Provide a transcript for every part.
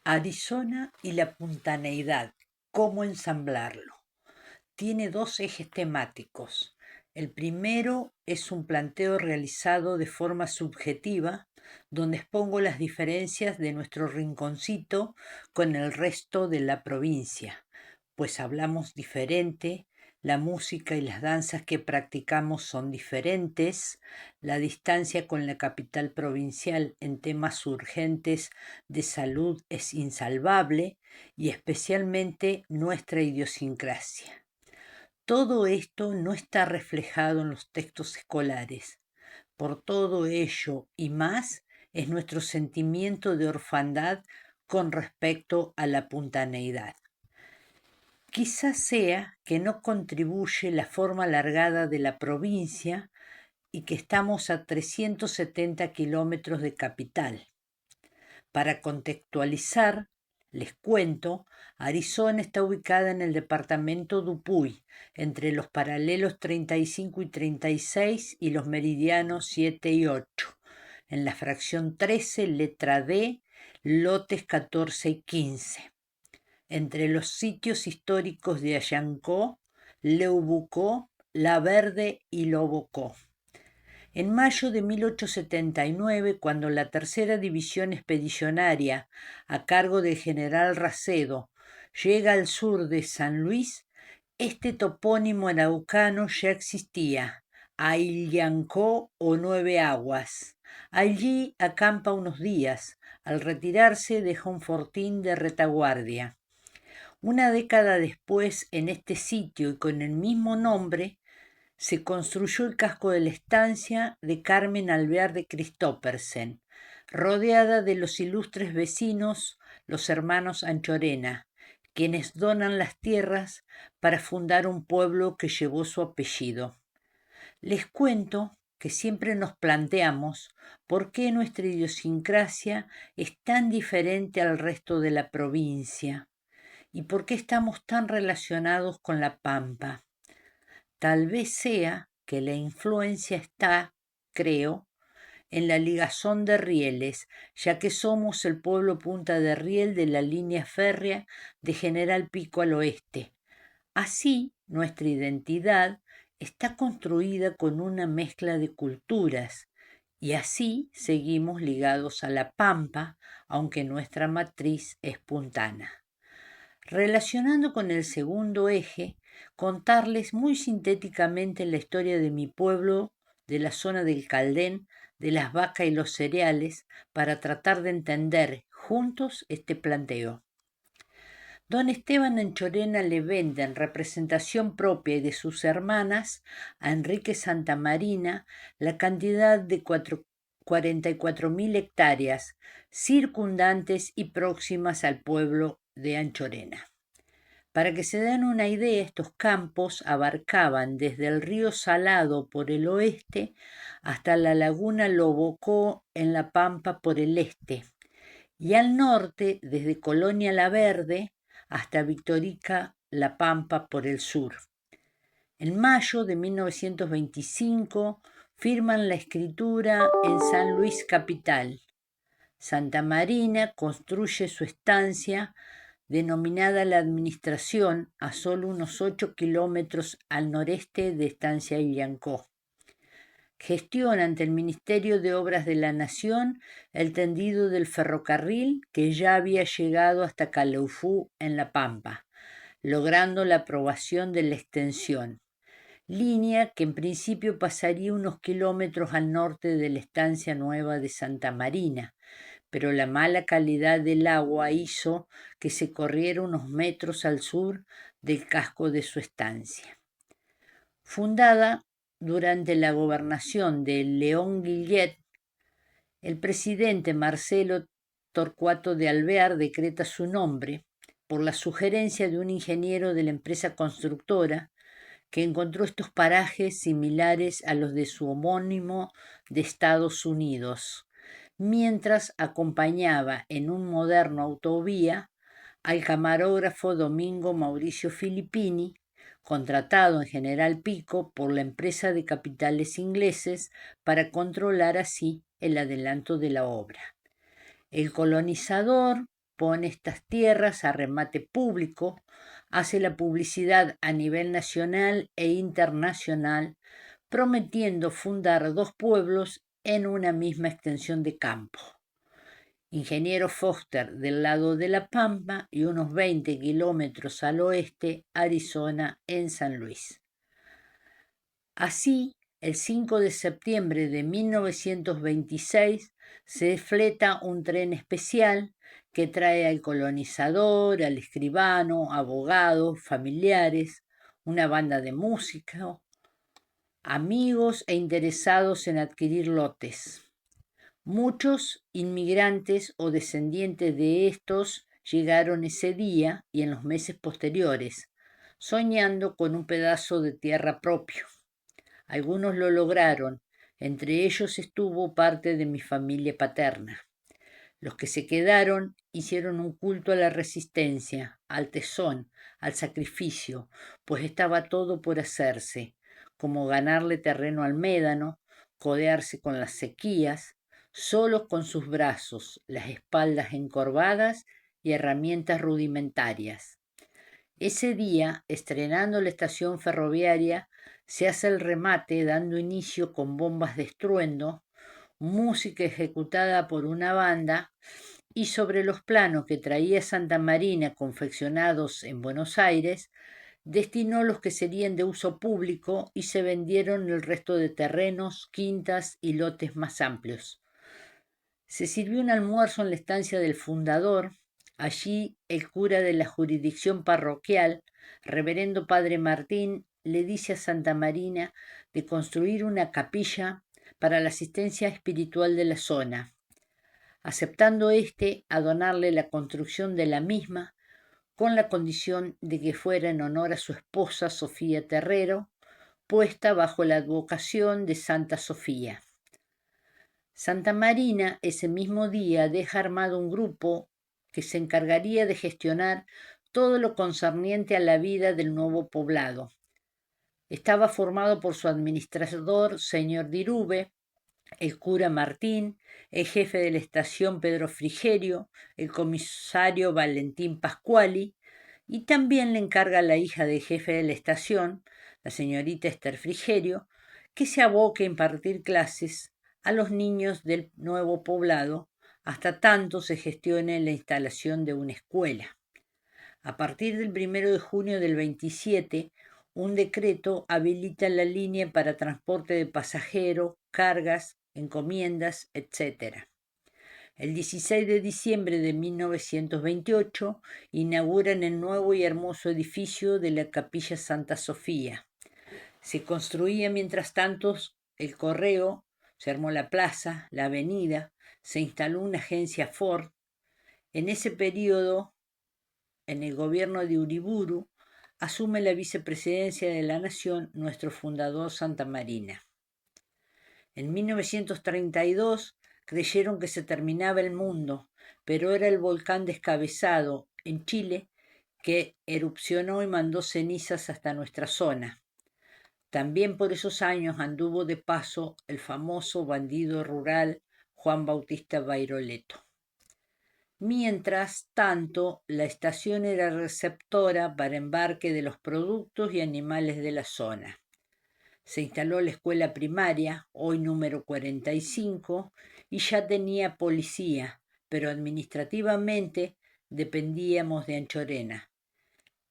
Arizona y la puntaneidad, ¿cómo ensamblarlo? Tiene dos ejes temáticos. El primero es un planteo realizado de forma subjetiva, donde expongo las diferencias de nuestro rinconcito con el resto de la provincia, pues hablamos diferente, la música y las danzas que practicamos son diferentes, la distancia con la capital provincial en temas urgentes de salud es insalvable y especialmente nuestra idiosincrasia. Todo esto no está reflejado en los textos escolares. Por todo ello y más es nuestro sentimiento de orfandad con respecto a la puntaneidad. Quizás sea que no contribuye la forma alargada de la provincia y que estamos a 370 kilómetros de capital. Para contextualizar, les cuento, Arizona está ubicada en el departamento Dupuy, entre los paralelos 35 y 36 y los meridianos 7 y 8, en la fracción 13, letra D, lotes 14 y 15, entre los sitios históricos de Ayancó, Leubucó, La Verde y Lobocó. En mayo de 1879, cuando la tercera división expedicionaria, a cargo del general Racedo, llega al sur de San Luis, este topónimo araucano ya existía, Ailyancó o Nueve Aguas. Allí acampa unos días. Al retirarse deja un fortín de retaguardia. Una década después, en este sitio y con el mismo nombre, se construyó el casco de la estancia de Carmen Alvear de Christophersen, rodeada de los ilustres vecinos, los hermanos Anchorena, quienes donan las tierras para fundar un pueblo que llevó su apellido. Les cuento que siempre nos planteamos por qué nuestra idiosincrasia es tan diferente al resto de la provincia y por qué estamos tan relacionados con la Pampa. Tal vez sea que la influencia está, creo, en la ligazón de rieles, ya que somos el pueblo Punta de Riel de la línea férrea de General Pico al oeste. Así, nuestra identidad está construida con una mezcla de culturas, y así seguimos ligados a la Pampa, aunque nuestra matriz es puntana. Relacionando con el segundo eje, contarles muy sintéticamente la historia de mi pueblo, de la zona del Caldén, de las vacas y los cereales, para tratar de entender juntos este planteo. Don Esteban Anchorena le vende en representación propia y de sus hermanas a Enrique Santamarina la cantidad de 44.000 hectáreas circundantes y próximas al pueblo de Anchorena. Para que se den una idea, estos campos abarcaban desde el río Salado por el oeste hasta la laguna Lobocó en La Pampa por el este, y al norte desde Colonia La Verde hasta Victorica La Pampa por el sur. En mayo de 1925 firman la escritura en San Luis Capital. Santa Marina construye su estancia denominada La Administración, a solo unos 8 kilómetros al noreste de Estancia Illancó. Gestiona ante el Ministerio de Obras de la Nación el tendido del ferrocarril que ya había llegado hasta Caleufú en La Pampa, logrando la aprobación de la extensión, línea que en principio pasaría unos kilómetros al norte de la estancia nueva de Santa Marina, pero la mala calidad del agua hizo que se corriera unos metros al sur del casco de su estancia. Fundada durante la gobernación de León Guillet, el presidente Marcelo Torcuato de Alvear decreta su nombre por la sugerencia de un ingeniero de la empresa constructora que encontró estos parajes similares a los de su homónimo de Estados Unidos, mientras acompañaba en un moderno autovía al camarógrafo Domingo Mauricio Filippini, contratado en General Pico por la empresa de capitales ingleses para controlar así el adelanto de la obra. El colonizador pone estas tierras a remate público, hace la publicidad a nivel nacional e internacional, prometiendo fundar 2 pueblos en una misma extensión de campo. Ingeniero Foster del lado de La Pampa y unos 20 kilómetros al oeste, Arizona, en San Luis. Así, el 5 de septiembre de 1926 se fleta un tren especial que trae al colonizador, al escribano, abogados, familiares, una banda de música, amigos e interesados en adquirir lotes. Muchos inmigrantes o descendientes de estos llegaron ese día y en los meses posteriores, soñando con un pedazo de tierra propio. Algunos lo lograron, entre ellos estuvo parte de mi familia paterna. Los que se quedaron hicieron un culto a la resistencia, al tesón, al sacrificio, pues estaba todo por hacerse, como ganarle terreno al médano, codearse con las sequías, solos con sus brazos, las espaldas encorvadas y herramientas rudimentarias. Ese día, estrenando la estación ferroviaria, se hace el remate dando inicio con bombas de estruendo, música ejecutada por una banda y sobre los planos que traía Santa Marina confeccionados en Buenos Aires, destinó los que serían de uso público y se vendieron el resto de terrenos, quintas y lotes más amplios. Se sirvió un almuerzo en la estancia del fundador. Allí el cura de la jurisdicción parroquial, reverendo padre Martín, le dice a Santa Marina de construir una capilla para la asistencia espiritual de la zona, aceptando a donarle la construcción de la misma con la condición de que fuera en honor a su esposa Sofía Terrero, puesta bajo la advocación de Santa Sofía. Santa Marina ese mismo día deja armado un grupo que se encargaría de gestionar todo lo concerniente a la vida del nuevo poblado. Estaba formado por su administrador, señor Dirube, el cura Martín, el jefe de la estación Pedro Frigerio, el comisario Valentín Pascuali, y también le encarga a la hija del jefe de la estación, la señorita Esther Frigerio, que se aboque a impartir clases a los niños del nuevo poblado hasta tanto se gestione la instalación de una escuela. A partir del 1 de junio del 27, un decreto habilita la línea para transporte de pasajeros, cargas, encomiendas, etc. El 16 de diciembre de 1928 inauguran el nuevo y hermoso edificio de la Capilla Santa Sofía. Se construía mientras tanto el correo, se armó la plaza, la avenida, se instaló una agencia Ford. En ese periodo, en el gobierno de Uriburu, asume la vicepresidencia de la Nación nuestro fundador Santa Marina. En 1932 creyeron que se terminaba el mundo, pero era el volcán Descabezado, en Chile, que erupcionó y mandó cenizas hasta nuestra zona. También por esos años anduvo de paso el famoso bandido rural Juan Bautista Bairoleto. Mientras tanto, la estación era receptora para embarque de los productos y animales de la zona. Se instaló la escuela primaria, hoy número 45, y ya tenía policía, pero administrativamente dependíamos de Anchorena.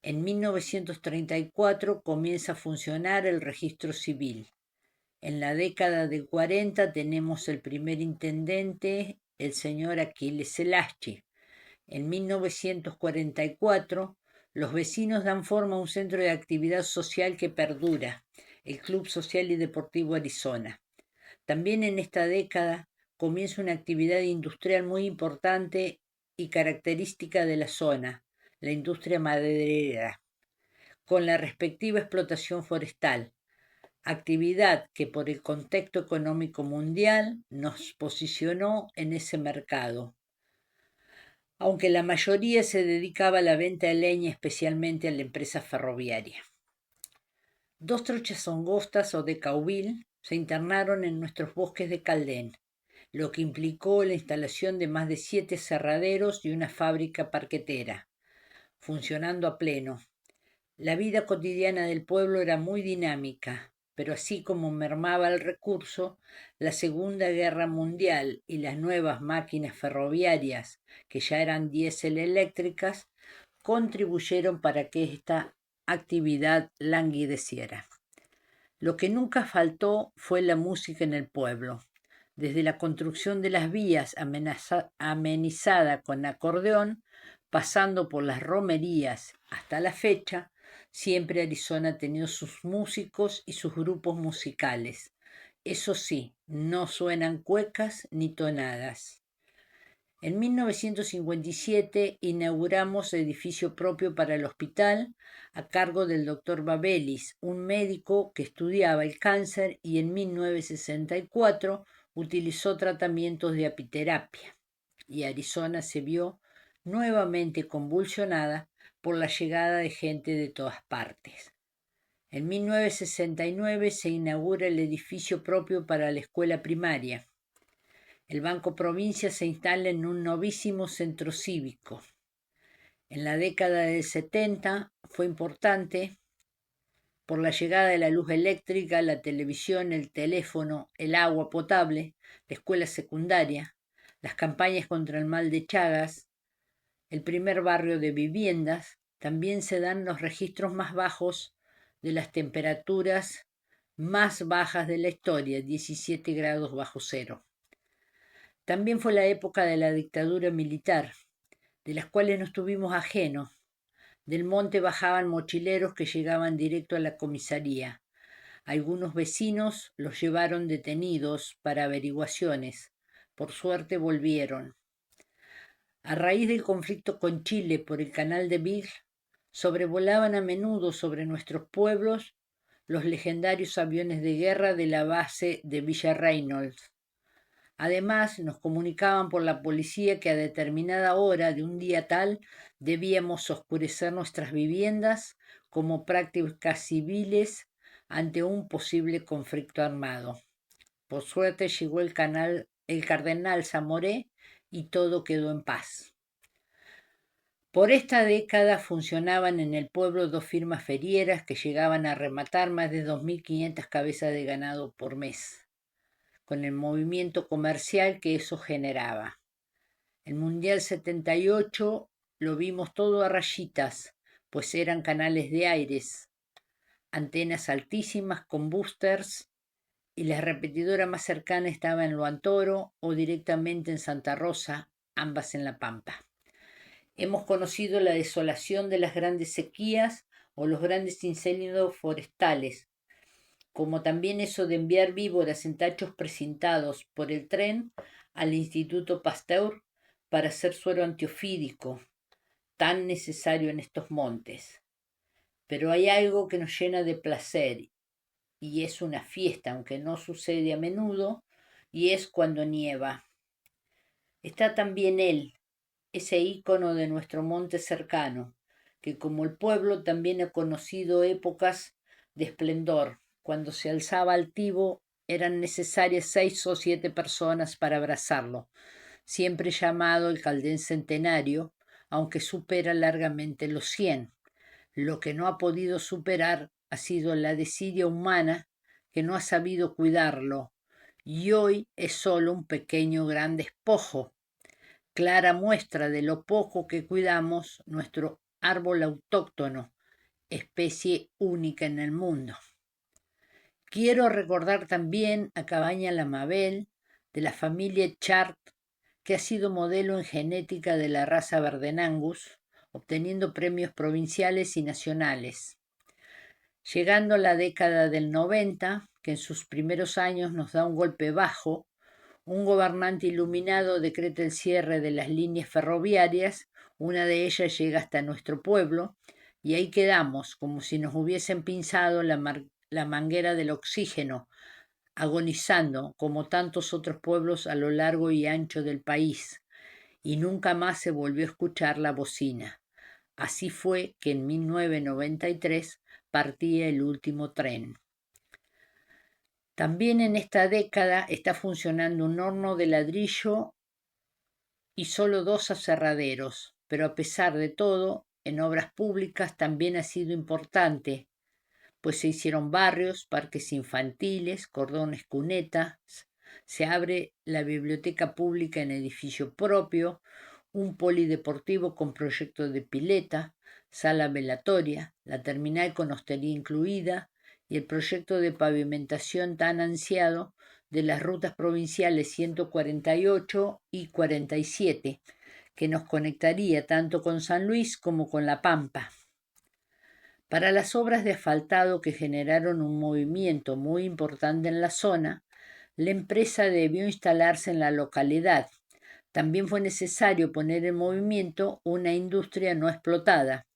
En 1934 comienza a funcionar el registro civil. En la década del 40 tenemos el primer intendente, el señor Aquiles Elaschi. En 1944 los vecinos dan forma a un centro de actividad social que perdura, el Club Social y Deportivo Arizona. También en esta década comienza una actividad industrial muy importante y característica de la zona, la industria maderera, con la respectiva explotación forestal, actividad que por el contexto económico mundial nos posicionó en ese mercado, aunque la mayoría se dedicaba a la venta de leña, especialmente a la empresa ferroviaria. 2 trochas angostas o de caubil se internaron en nuestros bosques de Caldén. lo que implicó la instalación de más de 7 aserraderos y una fábrica parquetera, funcionando a pleno. La vida cotidiana del pueblo era muy dinámica, pero así como mermaba el recurso, la Segunda Guerra Mundial y las nuevas máquinas ferroviarias, que ya eran diésel eléctricas, contribuyeron para que esta actividad languideciera. Lo que nunca faltó fue la música en el pueblo. Desde la construcción de las vías amenizada con acordeón, pasando por las romerías hasta la fecha, siempre Arizona ha tenido sus músicos y sus grupos musicales. Eso sí, no suenan cuecas ni tonadas. En 1957 inauguramos edificio propio para el hospital a cargo del doctor Babelis, un médico que estudiaba el cáncer y en 1964 utilizó tratamientos de apiterapia. Y Arizona se vio nuevamente convulsionada por la llegada de gente de todas partes. En 1969 se inaugura el edificio propio para la escuela primaria. El Banco Provincia se instala en un novísimo centro cívico. En la década del 70 fue importante por la llegada de la luz eléctrica, la televisión, el teléfono, el agua potable, la escuela secundaria, las campañas contra el mal de Chagas, el primer barrio de viviendas. También se dan los registros más bajos de las temperaturas más bajas de la historia, 17 grados bajo cero. También fue la época de la dictadura militar, de las cuales no estuvimos ajenos. Del monte bajaban mochileros que llegaban directo a la comisaría. Algunos vecinos los llevaron detenidos para averiguaciones. Por suerte volvieron. A raíz del conflicto con Chile por el canal de Beagle, sobrevolaban a menudo sobre nuestros pueblos los legendarios aviones de guerra de la base de Villa Reynolds. Además, nos comunicaban por la policía que a determinada hora de un día tal debíamos oscurecer nuestras viviendas como prácticas civiles ante un posible conflicto armado. Por suerte llegó el cardenal Zamoré y todo quedó en paz. Por esta década funcionaban en el pueblo 2 firmas ferieras que llegaban a rematar más de 2.500 cabezas de ganado por mes, con el movimiento comercial que eso generaba. El Mundial 78 lo vimos todo a rayitas, pues eran canales de aires, antenas altísimas con boosters, y la repetidora más cercana estaba en Loantoro o directamente en Santa Rosa, ambas en La Pampa. Hemos conocido la desolación de las grandes sequías o los grandes incendios forestales, como también eso de enviar víboras en tachos precintados por el tren al Instituto Pasteur para hacer suero antiofídico, tan necesario en estos montes. Pero hay algo que nos llena de placer, y es una fiesta, aunque no sucede a menudo, y es cuando nieva. Está también él, ese ícono de nuestro monte cercano, que como el pueblo también ha conocido épocas de esplendor. Cuando se alzaba altivo eran necesarias 6 o 7 personas para abrazarlo, siempre llamado el Caldén Centenario, aunque supera largamente los 100. Lo que no ha podido superar ha sido la desidia humana que no ha sabido cuidarlo, y hoy es solo un pequeño gran despojo, clara muestra de lo poco que cuidamos nuestro árbol autóctono, especie única en el mundo. Quiero recordar también a Cabaña La Mabel, de la familia Chart, que ha sido modelo en genética de la raza Verden Angus, obteniendo premios provinciales y nacionales. Llegando a la década del 90, que en sus primeros años nos da un golpe bajo, un gobernante iluminado decreta el cierre de las líneas ferroviarias, una de ellas llega hasta nuestro pueblo, y ahí quedamos, como si nos hubiesen pinzado la manguera del oxígeno, agonizando como tantos otros pueblos a lo largo y ancho del país, y nunca más se volvió a escuchar la bocina. Así fue que en 1993 partía el último tren. También en esta década está funcionando un horno de ladrillo y solo 2 aserraderos, pero a pesar de todo, en obras públicas también ha sido importante, pues se hicieron barrios, parques infantiles, cordones cunetas, se abre la biblioteca pública en edificio propio, un polideportivo con proyecto de pileta, sala velatoria, la terminal con hostería incluida y el proyecto de pavimentación tan ansiado de las rutas provinciales 148 y 47, que nos conectaría tanto con San Luis como con La Pampa. Para las obras de asfaltado que generaron un movimiento muy importante en la zona, la empresa debió instalarse en la localidad. También fue necesario poner en movimiento una industria no explotada,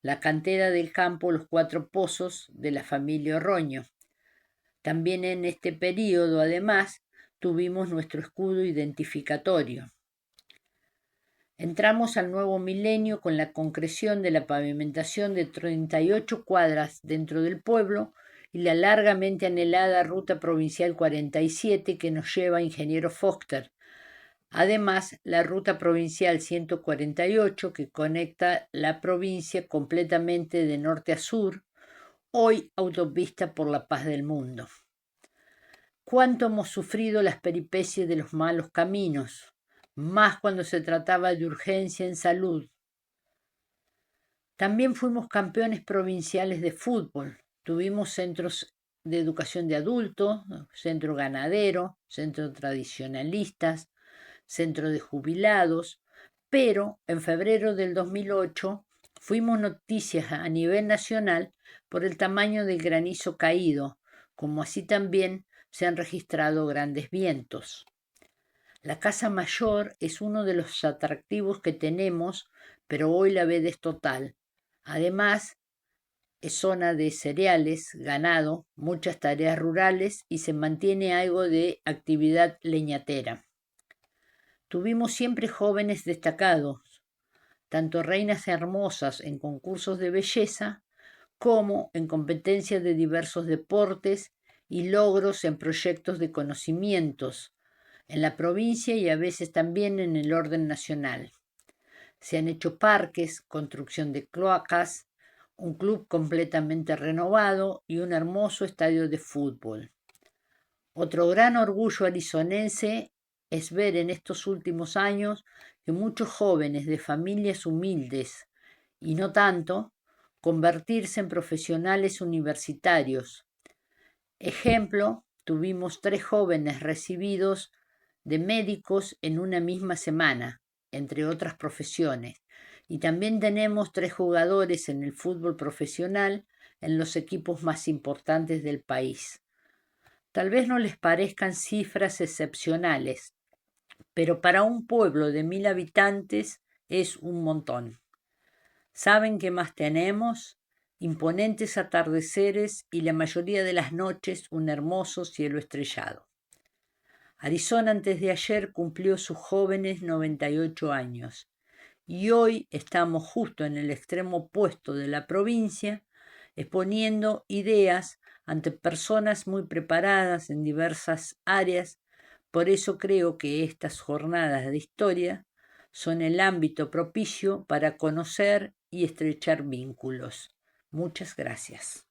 la cantera del campo Los Cuatro Pozos de la familia Orroño. También en este periodo, además, tuvimos nuestro escudo identificatorio. Entramos al nuevo milenio con la concreción de la pavimentación de 38 cuadras dentro del pueblo y la largamente anhelada Ruta Provincial 47 que nos lleva a Ingeniero Foster. Además, la Ruta Provincial 148 que conecta la provincia completamente de norte a sur, hoy autopista por la paz del mundo. Cuánto hemos sufrido las peripecias de los malos caminos, más cuando se trataba de urgencia en salud. También fuimos campeones provinciales de fútbol. Tuvimos centros de educación de adultos, centro ganadero, centro tradicionalistas, centro de jubilados, pero en febrero del 2008 fuimos noticias a nivel nacional por el tamaño del granizo caído, como así también se han registrado grandes vientos. La Casa Mayor es uno de los atractivos que tenemos, pero hoy la veda es total. Además, es zona de cereales, ganado, muchas tareas rurales y se mantiene algo de actividad leñatera. Tuvimos siempre jóvenes destacados, tanto reinas hermosas en concursos de belleza como en competencias de diversos deportes y logros en proyectos de conocimientos en la provincia y a veces también en el orden nacional. Se han hecho parques, construcción de cloacas, un club completamente renovado y un hermoso estadio de fútbol. Otro gran orgullo arizonense es ver en estos últimos años que muchos jóvenes de familias humildes y no tanto convertirse en profesionales universitarios. Ejemplo, tuvimos 3 jóvenes recibidos de médicos en una misma semana, entre otras profesiones. Y también tenemos 3 jugadores en el fútbol profesional en los equipos más importantes del país. Tal vez no les parezcan cifras excepcionales, pero para un pueblo de 1000 habitantes es un montón. ¿Saben qué más tenemos? Imponentes atardeceres y la mayoría de las noches un hermoso cielo estrellado. Arizona antes de ayer cumplió sus jóvenes 98 años y hoy estamos justo en el extremo opuesto de la provincia, exponiendo ideas ante personas muy preparadas en diversas áreas. Por eso creo que estas jornadas de historia son el ámbito propicio para conocer y estrechar vínculos. Muchas gracias.